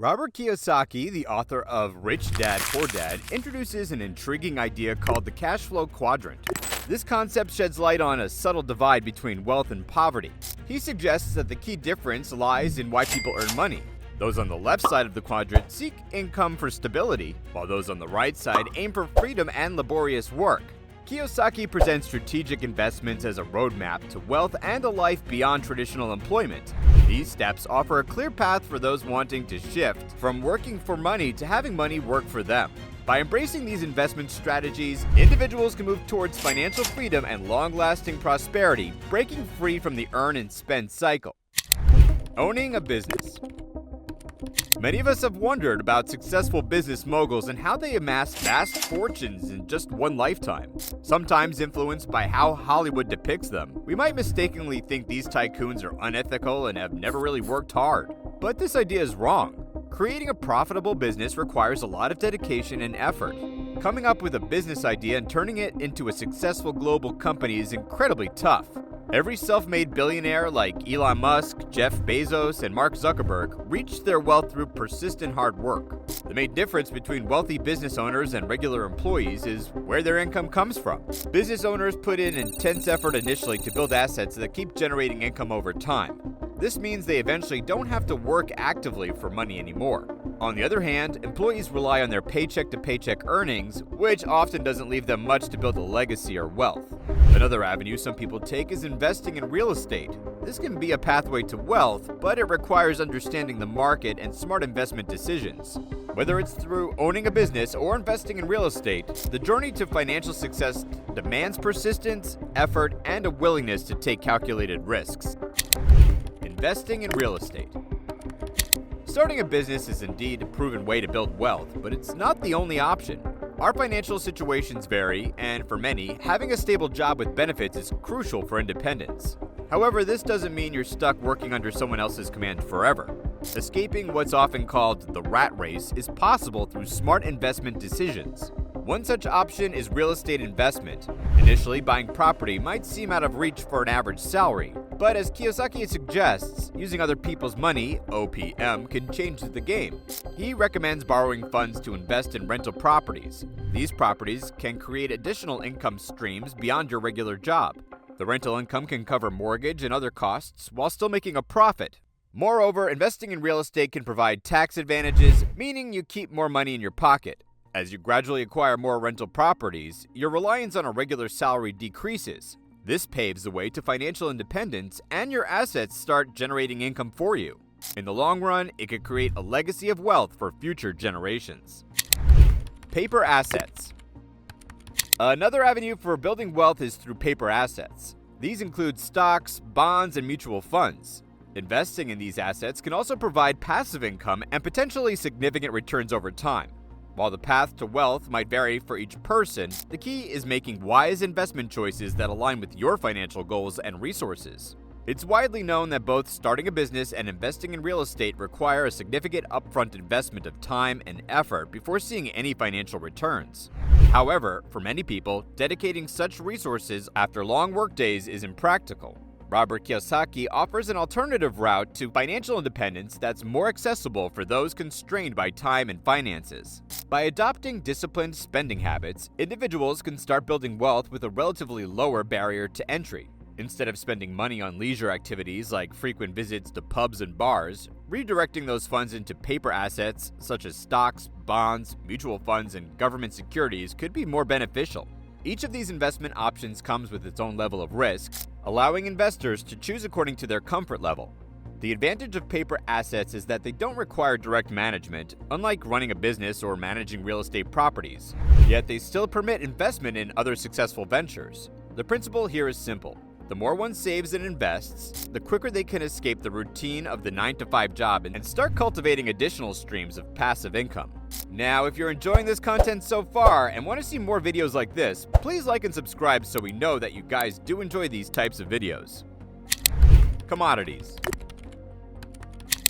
Robert Kiyosaki, the author of Rich Dad, Poor Dad, introduces an intriguing idea called the Cash Flow Quadrant. This concept sheds light on a subtle divide between wealth and poverty. He suggests that the key difference lies in why people earn money. Those on the left side of the quadrant seek income for stability, while those on the right side aim for freedom and laborious work. Kiyosaki presents strategic investments as a roadmap to wealth and a life beyond traditional employment. These steps offer a clear path for those wanting to shift from working for money to having money work for them. By embracing these investment strategies, individuals can move towards financial freedom and long-lasting prosperity, breaking free from the earn and spend cycle. Owning a business. Many of us have wondered about successful business moguls and how they amass vast fortunes in just one lifetime. Sometimes influenced by how Hollywood depicts them, we might mistakenly think these tycoons are unethical and have never really worked hard. But this idea is wrong. Creating a profitable business requires a lot of dedication and effort. Coming up with a business idea and turning it into a successful global company is incredibly tough. Every self-made billionaire like Elon Musk, Jeff Bezos, and Mark Zuckerberg reached their wealth through persistent hard work. The main difference between wealthy business owners and regular employees is where their income comes from. Business owners put in intense effort initially to build assets that keep generating income over time. This means they eventually don't have to work actively for money anymore. On the other hand, employees rely on their paycheck-to-paycheck earnings, which often doesn't leave them much to build a legacy or wealth. Another avenue some people take is investing in real estate. This can be a pathway to wealth, but it requires understanding the market and smart investment decisions. Whether it's through owning a business or investing in real estate, the journey to financial success demands persistence, effort, and a willingness to take calculated risks. Investing in real estate. Starting a business is indeed a proven way to build wealth, but it's not the only option. Our financial situations vary, and for many, having a stable job with benefits is crucial for independence. However, this doesn't mean you're stuck working under someone else's command forever. Escaping what's often called the rat race is possible through smart investment decisions. One such option is real estate investment. Initially, buying property might seem out of reach for an average salary, but as Kiyosaki suggests, using other people's money, OPM, can change the game. He recommends borrowing funds to invest in rental properties. These properties can create additional income streams beyond your regular job. The rental income can cover mortgage and other costs while still making a profit. Moreover, investing in real estate can provide tax advantages, meaning you keep more money in your pocket. As you gradually acquire more rental properties, your reliance on a regular salary decreases. This paves the way to financial independence, and your assets start generating income for you. In the long run, it could create a legacy of wealth for future generations. Paper assets. Another avenue for building wealth is through paper assets. These include stocks, bonds, and mutual funds. Investing in these assets can also provide passive income and potentially significant returns over time. While the path to wealth might vary for each person, the key is making wise investment choices that align with your financial goals and resources. It's widely known that both starting a business and investing in real estate require a significant upfront investment of time and effort before seeing any financial returns. However, for many people, dedicating such resources after long workdays is impractical. Robert Kiyosaki offers an alternative route to financial independence that's more accessible for those constrained by time and finances. By adopting disciplined spending habits, individuals can start building wealth with a relatively lower barrier to entry. Instead of spending money on leisure activities like frequent visits to pubs and bars, redirecting those funds into paper assets such as stocks, bonds, mutual funds, and government securities could be more beneficial. Each of these investment options comes with its own level of risk, allowing investors to choose according to their comfort level. The advantage of paper assets is that they don't require direct management, unlike running a business or managing real estate properties. Yet they still permit investment in other successful ventures. The principle here is simple. The more one saves and invests, the quicker they can escape the routine of the 9-to-5 job and start cultivating additional streams of passive income. Now, if you're enjoying this content so far and want to see more videos like this, please like and subscribe so we know that you guys do enjoy these types of videos. Commodities.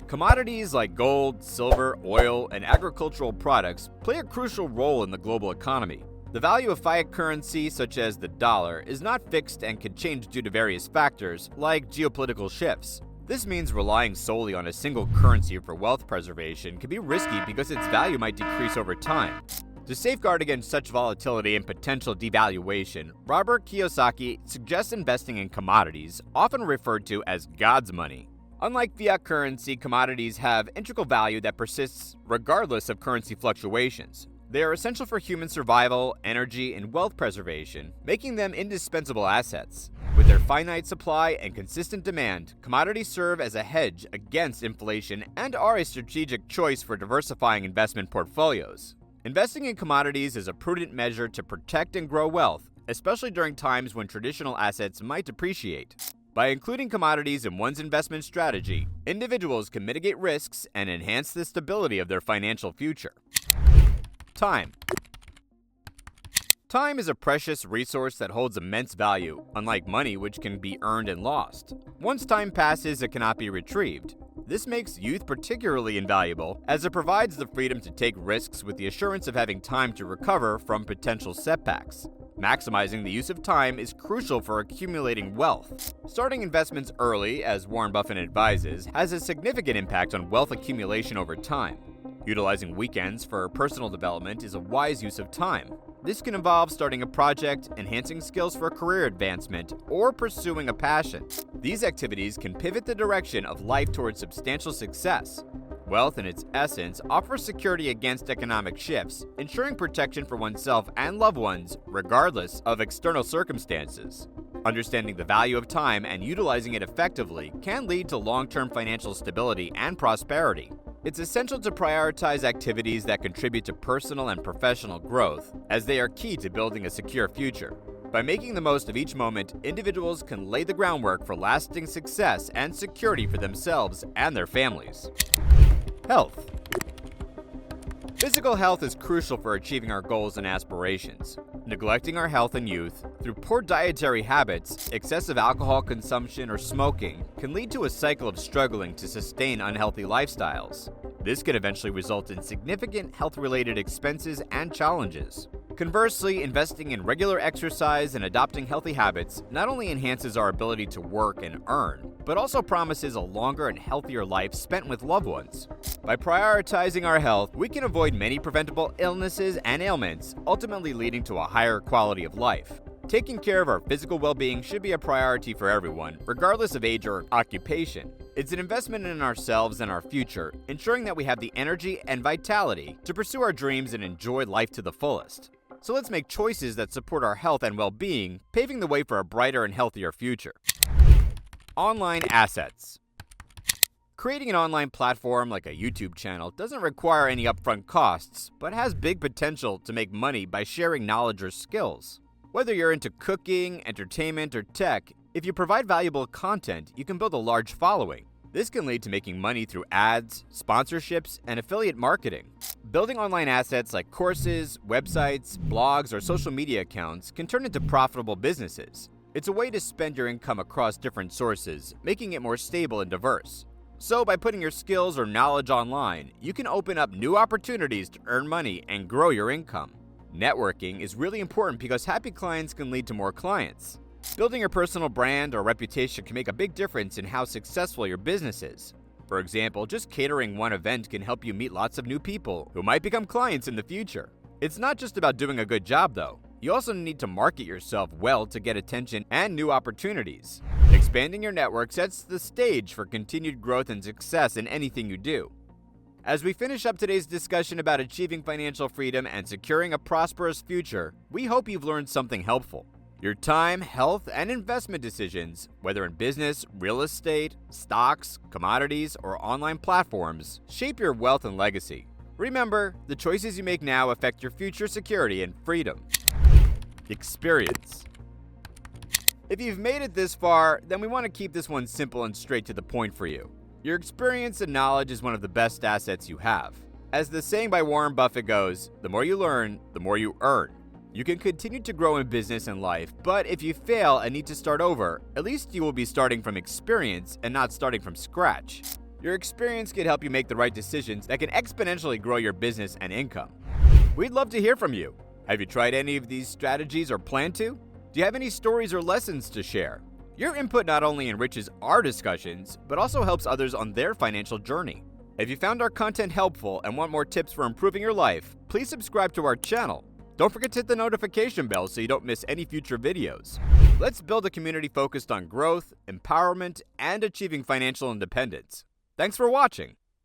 Commodities like gold, silver, oil, and agricultural products play a crucial role in the global economy. The value of fiat currency, such as the dollar, is not fixed and can change due to various factors, like geopolitical shifts. This means relying solely on a single currency for wealth preservation can be risky because its value might decrease over time. To safeguard against such volatility and potential devaluation, Robert Kiyosaki suggests investing in commodities, often referred to as God's money. Unlike fiat currency, commodities have integral value that persists regardless of currency fluctuations. They are essential for human survival, energy, and wealth preservation, making them indispensable assets. With their finite supply and consistent demand, commodities serve as a hedge against inflation and are a strategic choice for diversifying investment portfolios. Investing in commodities is a prudent measure to protect and grow wealth, especially during times when traditional assets might depreciate. By including commodities in one's investment strategy, individuals can mitigate risks and enhance the stability of their financial future. Time. Time is a precious resource that holds immense value, unlike money, which can be earned and lost. Once time passes, it cannot be retrieved. This makes youth particularly invaluable, as it provides the freedom to take risks with the assurance of having time to recover from potential setbacks. Maximizing the use of time is crucial for accumulating wealth. Starting investments early, as Warren Buffett advises, has a significant impact on wealth accumulation over time. Utilizing weekends for personal development is a wise use of time. This can involve starting a project, enhancing skills for career advancement, or pursuing a passion. These activities can pivot the direction of life towards substantial success. Wealth, in its essence, offers security against economic shifts, ensuring protection for oneself and loved ones, regardless of external circumstances. Understanding the value of time and utilizing it effectively can lead to long-term financial stability and prosperity. It's essential to prioritize activities that contribute to personal and professional growth, as they are key to building a secure future. By making the most of each moment, individuals can lay the groundwork for lasting success and security for themselves and their families. Health. Physical health is crucial for achieving our goals and aspirations. Neglecting our health in youth through poor dietary habits, excessive alcohol consumption, or smoking can lead to a cycle of struggling to sustain unhealthy lifestyles. This could eventually result in significant health-related expenses and challenges. Conversely, investing in regular exercise and adopting healthy habits not only enhances our ability to work and earn, but also promises a longer and healthier life spent with loved ones. By prioritizing our health, we can avoid many preventable illnesses and ailments, ultimately leading to a higher quality of life. Taking care of our physical well-being should be a priority for everyone, regardless of age or occupation. It's an investment in ourselves and our future, ensuring that we have the energy and vitality to pursue our dreams and enjoy life to the fullest. So let's make choices that support our health and well-being, paving the way for a brighter and healthier future. Online assets. Creating an online platform like a YouTube channel doesn't require any upfront costs, but has big potential to make money by sharing knowledge or skills. Whether you're into cooking, entertainment, or tech, if you provide valuable content, you can build a large following. This can lead to making money through ads, sponsorships, and affiliate marketing. Building online assets like courses, websites, blogs, or social media accounts can turn into profitable businesses. It's a way to spend your income across different sources, making it more stable and diverse. So by putting your skills or knowledge online, you can open up new opportunities to earn money and grow your income. Networking is really important because happy clients can lead to more clients. Building your personal brand or reputation can make a big difference in how successful your business is. For example, just catering one event can help you meet lots of new people who might become clients in the future. It's not just about doing a good job though. You also need to market yourself well to get attention and new opportunities. Expanding your network sets the stage for continued growth and success in anything you do. As we finish up today's discussion about achieving financial freedom and securing a prosperous future, we hope you've learned something helpful. Your time, health, and investment decisions, whether in business, real estate, stocks, commodities, or online platforms, shape your wealth and legacy. Remember, the choices you make now affect your future security and freedom. Experience. If you've made it this far, then we want to keep this one simple and straight to the point for you. Your experience and knowledge is one of the best assets you have. As the saying by Warren Buffett goes, the more you learn, the more you earn. You can continue to grow in business and life, but if you fail and need to start over, at least you will be starting from experience and not starting from scratch. Your experience can help you make the right decisions that can exponentially grow your business and income. We'd love to hear from you. Have you tried any of these strategies or plan to? Do you have any stories or lessons to share? Your input not only enriches our discussions, but also helps others on their financial journey. If you found our content helpful and want more tips for improving your life, please subscribe to our channel. Don't forget to hit the notification bell so you don't miss any future videos. Let's build a community focused on growth, empowerment, and achieving financial independence. Thanks for watching.